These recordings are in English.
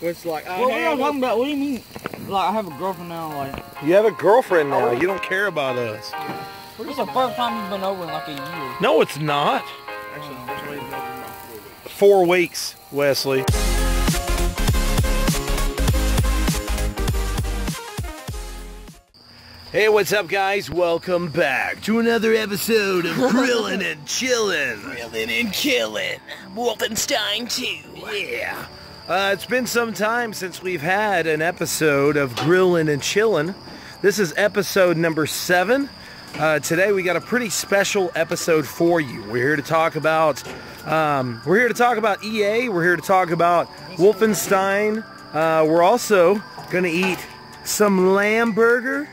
It's like, what are you talking about? What do you mean? Like, I have a girlfriend now, like... You have a girlfriend now. You don't care about us. This is the first time you've been over in like a year. No, it's not. Actually, first lady's been over in about 4 weeks. 4 weeks, Wesley. Hey, what's up, guys? Welcome back to another episode of Grillin' and Chillin'. Grillin' and Chillin'. Wolfenstein 2. Yeah. It's been some time since we've had an episode of Grillin' and Chillin'. This is episode number 7. Today we got a pretty special episode for you. We're here to talk about EA. We're here to talk about Wolfenstein. We're also gonna eat some lamb burger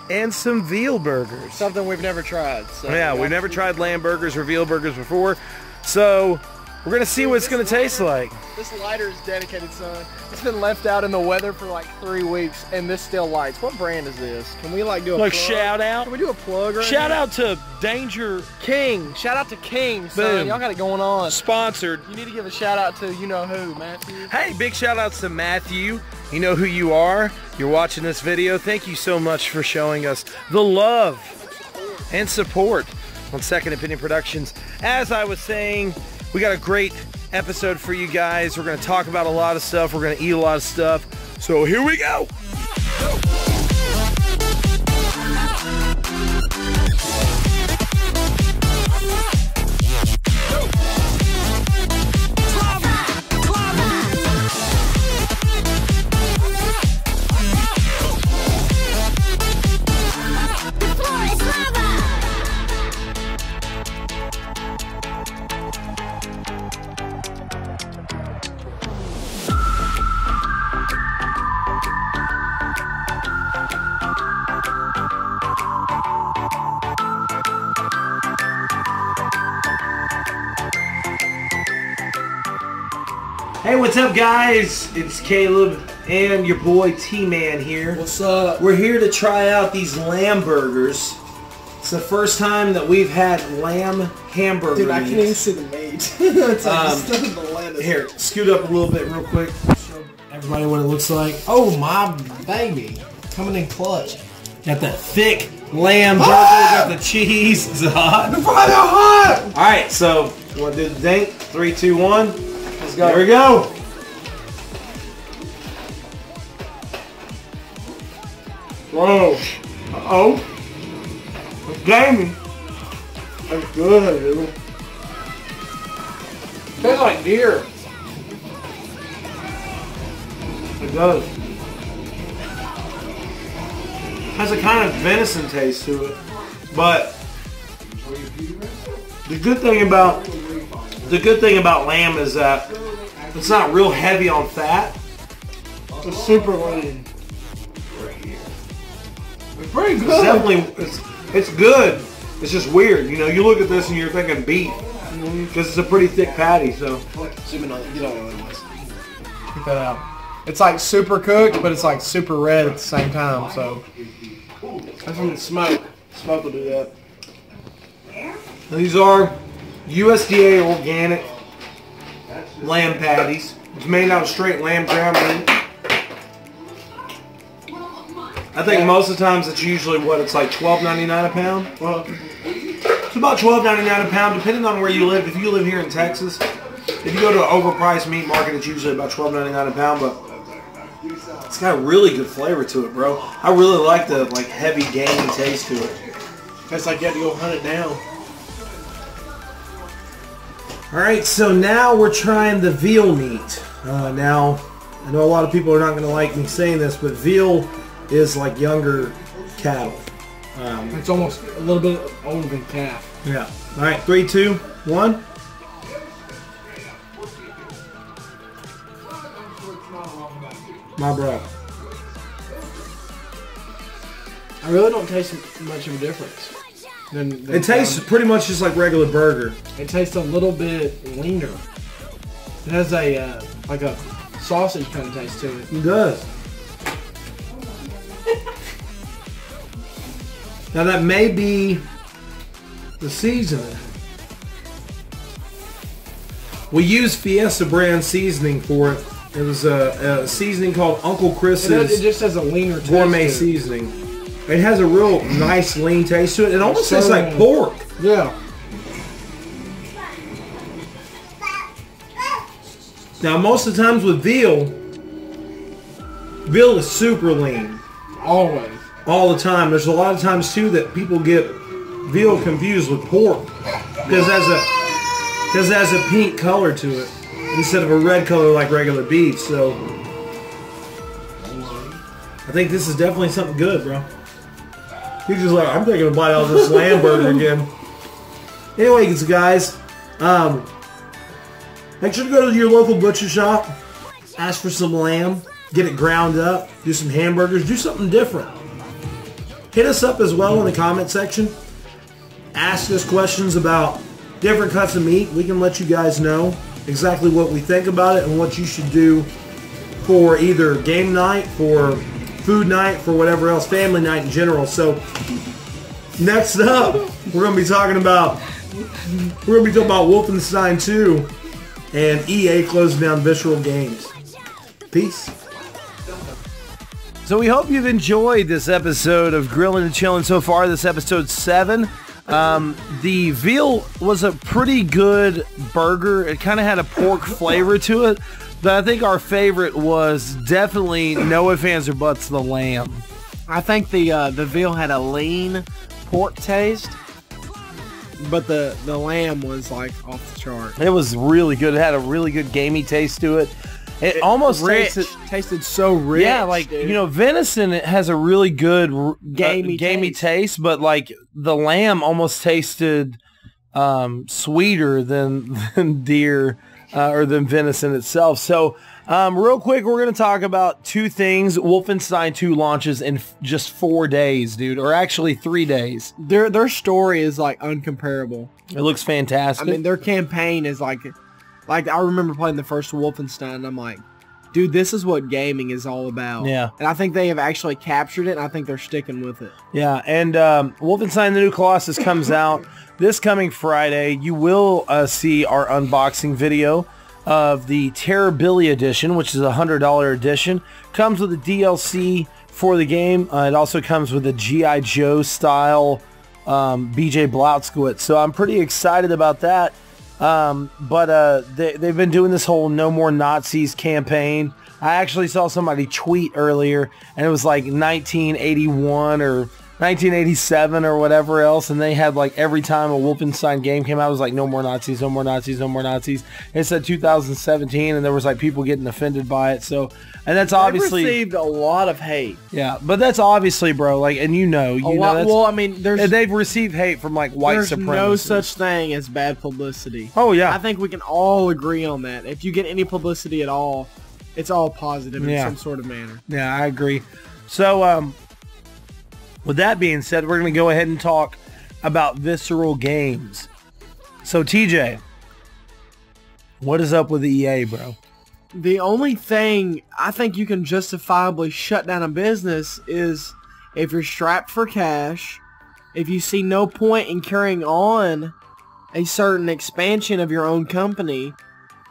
and some veal burgers. Something we've never tried. So yeah, we've never tried lamb burgers or veal burgers before. So we're gonna see what it's gonna taste like. This lighter is dedicated, son. It's been left out in the weather for like 3 weeks, and this still lights. What brand is this? Can we like do a plug? Shout out? Can we do a plug right Shout here? out to Danger King. Shout out to King, son. Boom. Y'all got it going on. Sponsored. You need to give a shout out to you know who, Matthew. Hey, big shout outs to Matthew. You know who you are. You're watching this video. Thank you so much for showing us the love and support on Second Opinion Productions. As I was saying, we got a great episode for you guys. We're going to talk about a lot of stuff. We're going to eat a lot of stuff. So here we go. Hey, what's up, guys? It's Caleb and your boy T-Man here. What's up? We're here to try out these lamb burgers. It's the first time that we've had lamb hamburger Dude, I meat. can't even see the meat. It's like stuff in the lettuce. Here, scoot up a little bit real quick. Show everybody what it looks like. Oh, my baby. Coming in clutch. Got that thick lamb burger, got the cheese. It's hot. The fries are hot! Alright, so you want to do the dink? 3, 2, 1. Let's go. Here we go. Whoa. Uh-oh. It's gamey. That's good, dude. Tastes like deer. It does. Has a kind of venison taste to it. But the good thing about lamb is that it's not real heavy on fat. It's super lean. It's pretty good. It's definitely, it's good. It's just weird. You know, you look at this and you're thinking beef. Because it's a pretty thick patty, so. Zoom in on it. You don't know what it was. Check that out. It's like super cooked, but it's like super red at the same time, so. That's from the smoke. Smoke will do that. These are USDA organic lamb patties. It's made out of straight lamb ground meat. I think most of the times it's usually what, it's like $12.99 a pound? Well, it's about $12.99 a pound depending on where you live. If you live here in Texas, if you go to an overpriced meat market, it's usually about $12.99 a pound, but it's got a really good flavor to it, bro. I really like the heavy gamey taste to it. it's like you have to go hunt it down. Alright, so now we're trying the veal meat. Now, I know a lot of people are not going to like me saying this, but veal is like younger cattle. It's almost a little bit older than calf. Yeah. Alright, 3, 2, 1. My bro. I really don't taste much of a difference. It tastes pretty much just like regular burger. It tastes a little bit leaner. It has a like a sausage kind of taste to it. It does. Now that may be the seasoning. We use Fiesta brand seasoning for it. It was a seasoning called Uncle Chris's. It just has a leaner taste. Gourmet seasoning. It has a real nice lean taste to it. It almost tastes like pork. Yeah. Now, most of the times with veal is super lean. Always. All the time. There's a lot of times too that people get veal confused with pork because it has a pink color to it instead of a red color like regular beef. So I think this is definitely something good, bro. He's just like, I'm taking a bite out of this lamb burger again. Anyways, guys, make sure to go to your local butcher shop, ask for some lamb, get it ground up, do some hamburgers, do something different. Hit us up as well in the comment section. Ask us questions about different cuts of meat. We can let you guys know exactly what we think about it and what you should do for either game night, for food night, for whatever else, family night in general. So next up, we're going to be talking about Wolfenstein 2 and EA closing down Visceral Games. Peace. So we hope you've enjoyed this episode of Grillin' and Chillin' so far. This episode 7. The veal was a pretty good burger. It kind of had a pork flavor to it. But I think our favorite was definitely, no ifs, ands, or buts, the lamb. I think the veal had a lean pork taste, but the lamb was like off the chart. It was really good. It had a really good gamey taste to it. It almost tasted so rich. Yeah, like, dude. You know, venison, it has a really good gamey taste, but like the lamb almost tasted sweeter than deer or than venison itself. So real quick, we're going to talk about two things. Wolfenstein 2 launches in just 4 days, dude, or actually 3 days. Their story is like uncomparable. It looks fantastic. I mean, their campaign is like I remember playing the first Wolfenstein, and I'm like, dude, this is what gaming is all about. Yeah. And I think they have actually captured it, and I think they're sticking with it. Yeah, and Wolfenstein the New Colossus comes out this coming Friday. You will see our unboxing video of the Terrorbilly edition, which is a $100 edition. Comes with a DLC for the game. It also comes with a G.I. Joe style BJ Blautzkowitz. So I'm pretty excited about that. But they've been doing this whole No More Nazis campaign. I actually saw somebody tweet earlier, and it was like 1981 or 1987 or whatever else, and they had like every time a Wolfenstein game came out, it was like no more Nazis, no more Nazis, no more Nazis. It said 2017, and there was like people getting offended by it. So, and that's obviously received a lot of hate. Yeah, but that's obviously, bro. Like, and you know, well, I mean, they've received hate from like white supremacists. There's no such thing as bad publicity. Oh yeah, I think we can all agree on that. If you get any publicity at all, it's all positive in some sort of manner. Yeah, I agree. So, with that being said, we're going to go ahead and talk about Visceral Games. So, TJ, what is up with EA, bro? The only thing I think you can justifiably shut down a business is if you're strapped for cash, if you see no point in carrying on a certain expansion of your own company.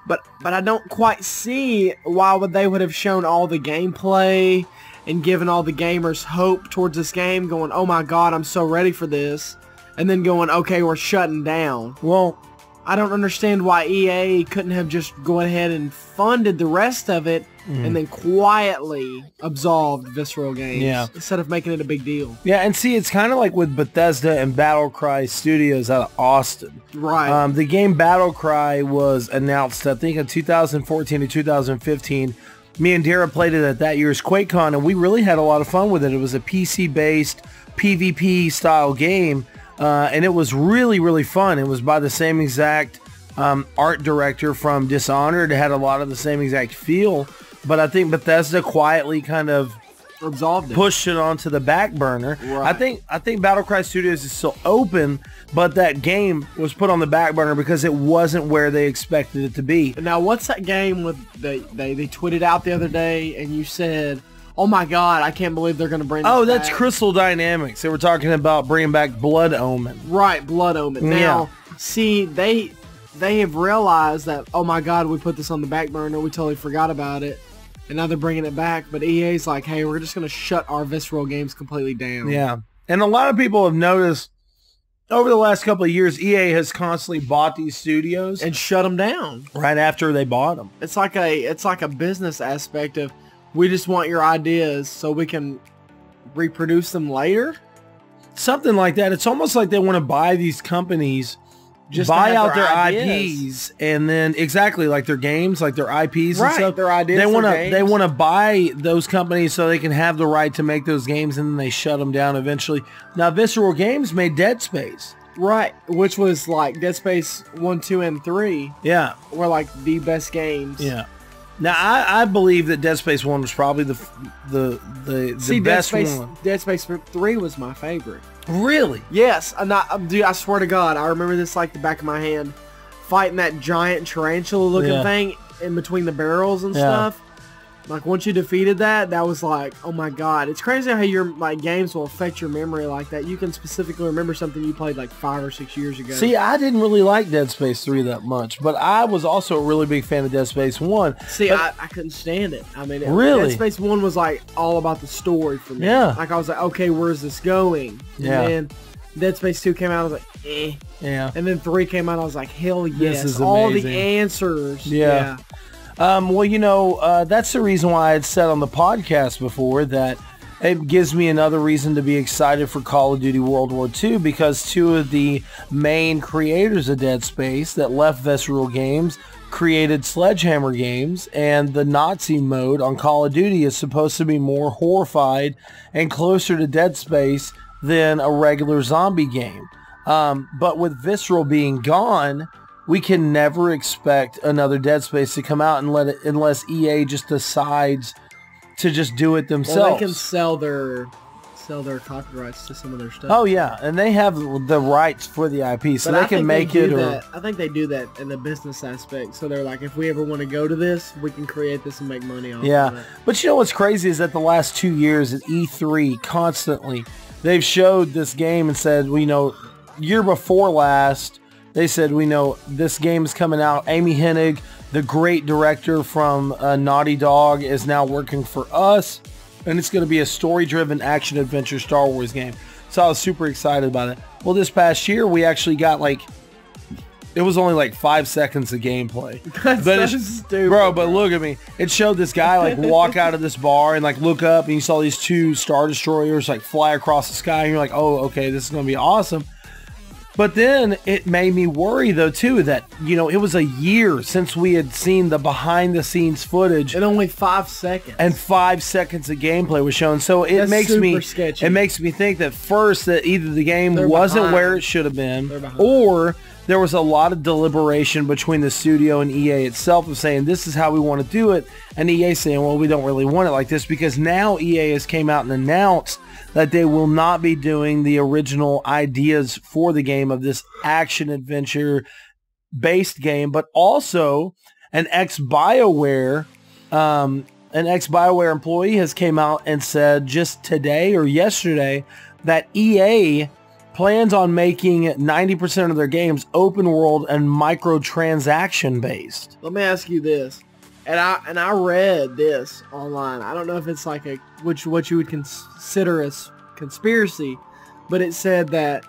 But I don't quite see why they would have shown all the gameplay and given all the gamers hope towards this game, going, oh my god, I'm so ready for this, and then going, okay, we're shutting down. Well, I don't understand why EA couldn't have just gone ahead and funded the rest of it and then quietly absolved Visceral Games instead of making it a big deal. Yeah, and see, it's kind of like with Bethesda and Battlecry Studios out of Austin. Right. The game Battlecry was announced, I think, in 2014 or 2015. Me and Dara played it at that year's QuakeCon, and we really had a lot of fun with it. It was a PC-based PvP-style game, and it was really, really fun. It was by the same exact art director from Dishonored. It had a lot of the same exact feel, but I think Bethesda quietly kind of absolved it, pushed it onto the back burner. Right. I think Battlecry Studios is still open, but that game was put on the back burner because it wasn't where they expected it to be. Now, what's that game with they tweeted out the other day, and you said, oh my god, I can't believe they're going to bring this back. That's Crystal Dynamics. They were talking about bringing back Blood Omen. Right, Blood Omen. Now, see, they have realized that, oh my God, we put this on the back burner, we totally forgot about it, and now they're bringing it back. But EA's like, hey, we're just going to shut our visceral games completely down. Yeah. And a lot of people have noticed over the last couple of years, EA has constantly bought these studios and shut them down right after they bought them. It's like a business aspect of, we just want your ideas so we can reproduce them later. Something like that. It's almost like they want to buy these companies, just buy out their IPs, and then exactly like their games, like their IPs and stuff. Their ideas. They want to buy those companies so they can have the right to make those games, and then they shut them down eventually. Now, Visceral Games made Dead Space, right? Which was like Dead Space 1, 2, and 3. Yeah, were like the best games. Yeah. Now, I believe that Dead Space 1 was probably the best one. Dead Space 3 was my favorite. Really? Yes. Dude, I swear to God, I remember this like the back of my hand. Fighting that giant tarantula-looking thing in between the barrels and stuff. Like, once you defeated that, that was like, oh my God. It's crazy how your like games will affect your memory like that. You can specifically remember something you played like 5 or 6 years ago. See, I didn't really like Dead Space 3 that much, but I was also a really big fan of Dead Space 1. See, I couldn't stand it. I mean, really? Dead Space 1 was like all about the story for me. Yeah. Like, I was like, okay, where's this going? Yeah. And then Dead Space 2 came out, I was like, eh. Yeah. And then 3 came out, I was like, hell yes. This is all amazing. the answers. Yeah. Well, you know, that's the reason why I had said on the podcast before that it gives me another reason to be excited for Call of Duty World War II, because two of the main creators of Dead Space that left Visceral Games created Sledgehammer Games, and the Nazi mode on Call of Duty is supposed to be more horrified and closer to Dead Space than a regular zombie game. But with Visceral being gone, we can never expect another Dead Space to come out unless EA just decides to just do it themselves. Well, they can sell their copyrights to some of their stuff. Oh yeah, and they have the rights for the IP, so they can make it. I think they do that in the business aspect. So they're like, if we ever want to go to this, we can create this and make money off of it. But you know what's crazy is that the last 2 years at E3, constantly, they've showed this game and said, we know, year before last, they said, we know this game is coming out. Amy Hennig, the great director from Naughty Dog, is now working for us. And it's going to be a story-driven action-adventure Star Wars game. So I was super excited about it. Well, this past year, we actually got it was only like 5 seconds of gameplay. That's so stupid. Bro, but look at me. It showed this guy walk out of this bar and look up, and you saw these 2 Star Destroyers fly across the sky, and you're like, oh, okay, this is going to be awesome. But then it made me worry, though, too, that, you know, it was a year since we had seen the behind-the-scenes footage. And only 5 seconds. And 5 seconds of gameplay was shown. So it makes me sketchy. It makes me think that first that either the game wasn't where it should have been, or there was a lot of deliberation between the studio and EA itself of saying, this is how we want to do it. And EA saying, well, we don't really want it like this, because now EA has came out and announced that they will not be doing the original ideas for the game of this action-adventure based game, but also an ex-Bioware employee has came out and said just today or yesterday that EA plans on making 90% of their games open world and microtransaction based. Let me ask you this. And I read this online. I don't know if it's like what you would consider as conspiracy, but it said that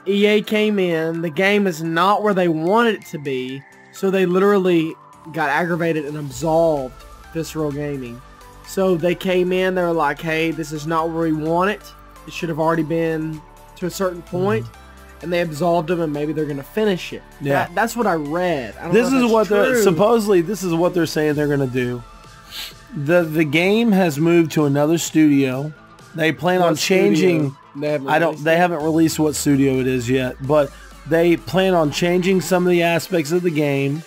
EA came in, the game is not where they wanted it to be, so they literally got aggravated and absolved Visceral Gaming. So they came in, they were like, hey, this is not where we want it. It should have already been to a certain point. And they absolved them, and maybe they're going to finish it. Yeah, that's what I read. I don't this know if is what true. they're supposedly. This is what they're saying they're going to do. The game has moved to another studio. They plan on changing. They haven't released what studio it is yet, but they plan on changing some of the aspects of the game.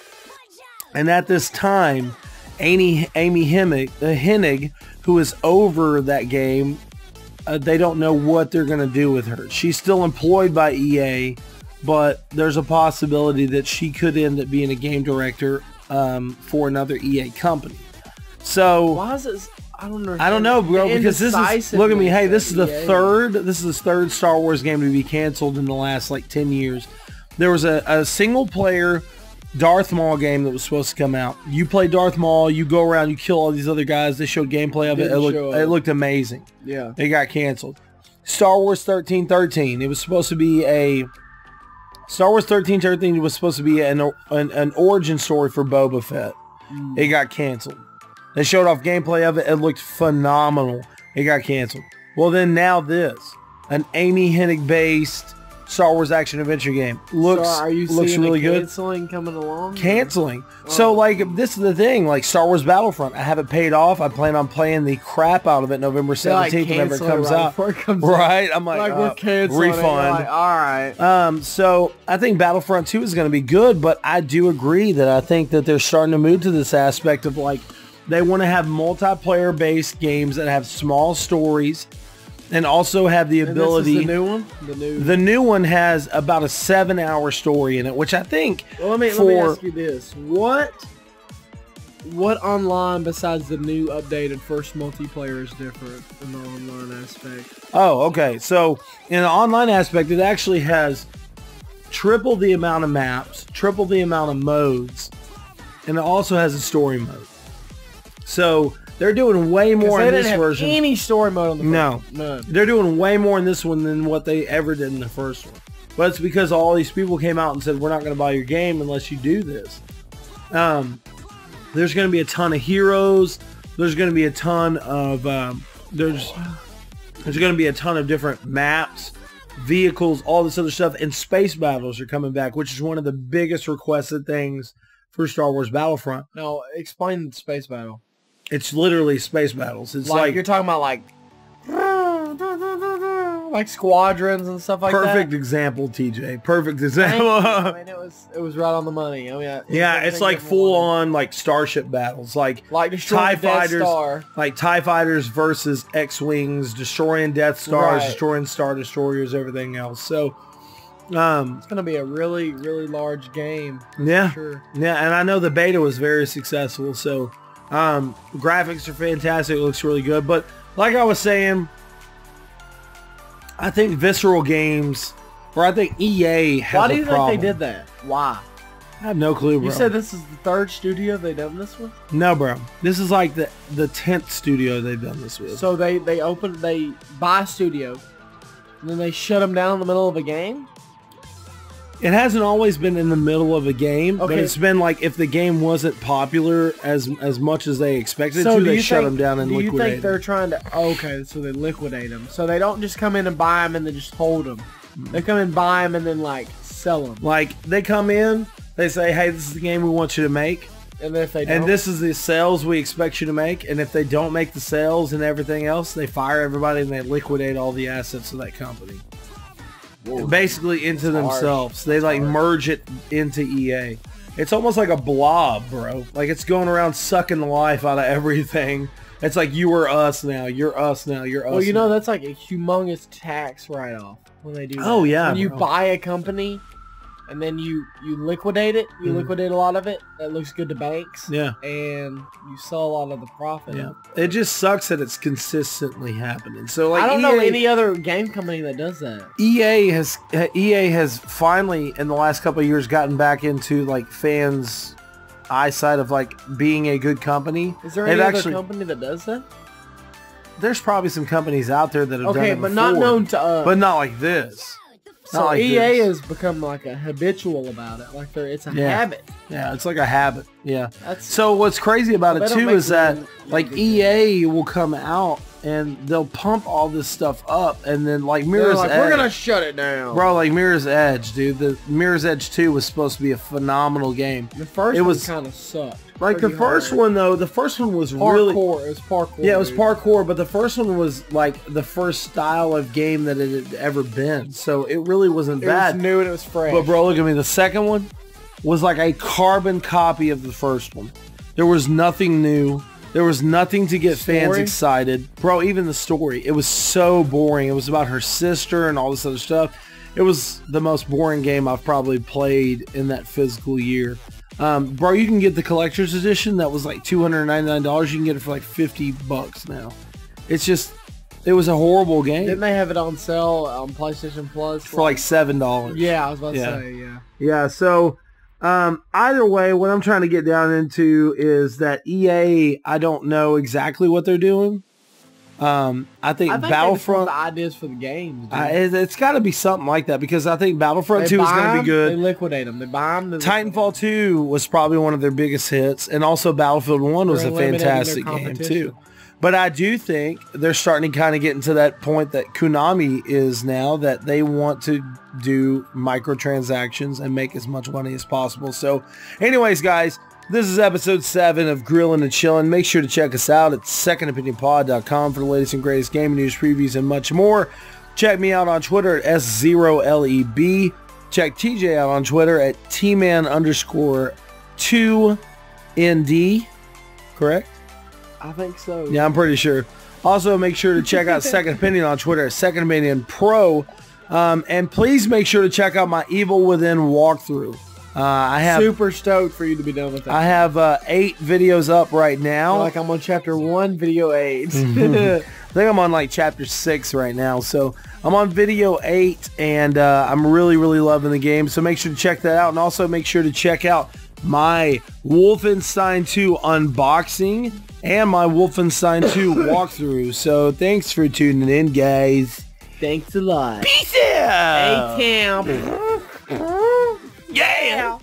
And at this time, Amy Hennig, who is over that game. They don't know what they're going to do with her. She's still employed by EA, but there's a possibility that she could end up being a game director for another EA company. So why is it? I don't know. I don't know, bro. Because this is, look at me. Hey, this is the third. This is the third Star Wars game to be canceled in the last 10 years. There was a single player Darth Maul game that was supposed to come out. You play Darth Maul, you go around, you kill all these other guys. They showed gameplay of it. It looked amazing. Yeah. It got canceled. Star Wars 1313. It was supposed to be a Star Wars 1313 was supposed to be an origin story for Boba Fett. It got canceled. They showed off gameplay of it. It looked phenomenal. It got canceled. Well, then now this, an Amy Hennig based Star Wars action adventure game looks really good. Canceling coming along? Canceling. So like this is the thing, like Star Wars Battlefront, I have it paid off. I plan on playing the crap out of it November 17th whenever it comes out. Right? I'm like we're canceling refund. Like, all right. So I think Battlefront 2 is going to be good, but I do agree that I think that they're starting to move to this aspect of like they want to have multiplayer based games that have small stories. And also have the ability. And this is the new one? The new one has about a 7-hour story in it, which I think. Well, let me ask you this: what online besides the new updated first multiplayer is different in the online aspect? Oh, okay. So in the online aspect, it actually has triple the amount of maps, triple the amount of modes, and it also has a story mode. So they're doing way more in this version. They didn't have any story mode on the No. first one. None. They're doing way more in this one than what they ever did in the first one. But it's because all these people came out and said, we're not going to buy your game unless you do this. There's going to be a ton of heroes. There's going to be a ton of... there's going to be a ton of different maps, vehicles, all this other stuff. And space battles are coming back, which is one of the biggest requested things for Star Wars Battlefront. Now, explain the space battle. It's literally space battles. It's like you're talking about like squadrons and stuff like that. Perfect example, TJ. Perfect example. I mean, it was right on the money. I mean, yeah, it's like full on like starship battles, like TIE fighters, like TIE fighters versus X-wings, destroying Death Stars, destroying Star Destroyers, everything else. So. It's gonna be a really, really large game. Yeah, sure. Yeah, and I know the beta was very successful. So. Graphics are fantastic. It looks really good. But like I was saying, I think Visceral Games, or I think EA has a problem. Why do you think they did that? Why? I have no clue, bro. You said this is the third studio they've done this with? No, bro. This is like the 10th studio they've done this with. So they buy a studio, and then they shut them down in the middle of a game? It hasn't always been in the middle of a game, but it's been like if the game wasn't popular as much as they expected to, they shut them down and liquidate them. Do you think they're trying to... Okay, so they liquidate them. So they don't just come in and buy them and then just hold them. They come in and buy them and then, like, sell them. Like, they come in, they say, hey, this is the game we want you to make. And if they don't... And this is the sales we expect you to make. And if they don't make the sales and everything else, they fire everybody and they liquidate all the assets of that company. Whoa. Basically into themselves. They like merge it into EA. It's almost like a blob, bro. Like it's going around sucking the life out of everything. It's like you are us now. You're us now. You're us. Well, you know that's like a humongous tax write-off when they do that. Oh yeah. When you buy a company and then you liquidate it, you liquidate a lot of it. That looks good to banks. Yeah. And you sell a lot of the profit. Yeah. It just sucks that it's consistently happening. So like I don't know any other game company that does that. EA has finally in the last couple of years gotten back into like fans' eyesight of like being a good company. Is there any other company that does that? There's probably some companies out there that have done it before. but not known to us. But not like this. So like EA has become like a habitual about it. Like it's a habit. Yeah, it's like a habit. Yeah. So what's crazy about it too is that like EA will come out and they'll pump all this stuff up and then like Mirror's Edge. We're gonna shut it down. Bro, like Mirror's Edge, dude. The Mirror's Edge 2 was supposed to be a phenomenal game. The first one kind of sucked. Like the first one though, the first one was really... It was parkour. Yeah, it was parkour, but the first one was like the first style of game that it had ever been. So it really wasn't bad. It was new and it was fresh. But bro, look at me. The second one was like a carbon copy of the first one. There was nothing new. There was nothing to get fans excited. Bro, even the story. It was so boring. It was about her sister and all this other stuff. It was the most boring game I've probably played in that physical year. Bro, you can get the collector's edition that was like $299. You can get it for like $50 now. It's just, it was a horrible game. Didn't they have it on sale on PlayStation Plus? For like $7. Yeah, I was about to say, yeah. Yeah, so Either way, what I'm trying to get down into is that EA, I don't know exactly what they're doing. I think Battlefront, the ideas for the games. It's got to be something like that, because I think Battlefront 2 is going to be good. They liquidate them. They buy them. Titanfall 2 was probably one of their biggest hits, and also Battlefield 1 was a fantastic game too. But I do think they're starting to kind of get into that point that Konami is now, that they want to do microtransactions and make as much money as possible. So anyways, guys, this is episode 7 of Grillin' and Chillin'. Make sure to check us out at secondopinionpod.com for the latest and greatest gaming news, previews, and much more. Check me out on Twitter at S0LEB. Check TJ out on Twitter at Tman_2ND. Correct? I think so. Yeah, I'm pretty sure. Also, make sure to check out Second Opinion on Twitter at Second Opinion Pro. And please make sure to check out my Evil Within walkthrough. I have super stoked for you to be done with that. I have 8 videos up right now. Like I'm on chapter 1, video 8. I think I'm on like chapter 6 right now. So I'm on video 8, and I'm really loving the game. So make sure to check that out, and also make sure to check out my Wolfenstein 2 unboxing and my Wolfenstein 2 walkthrough. So thanks for tuning in, guys. Thanks a lot. Peace out. Hey, Cam. Yeah.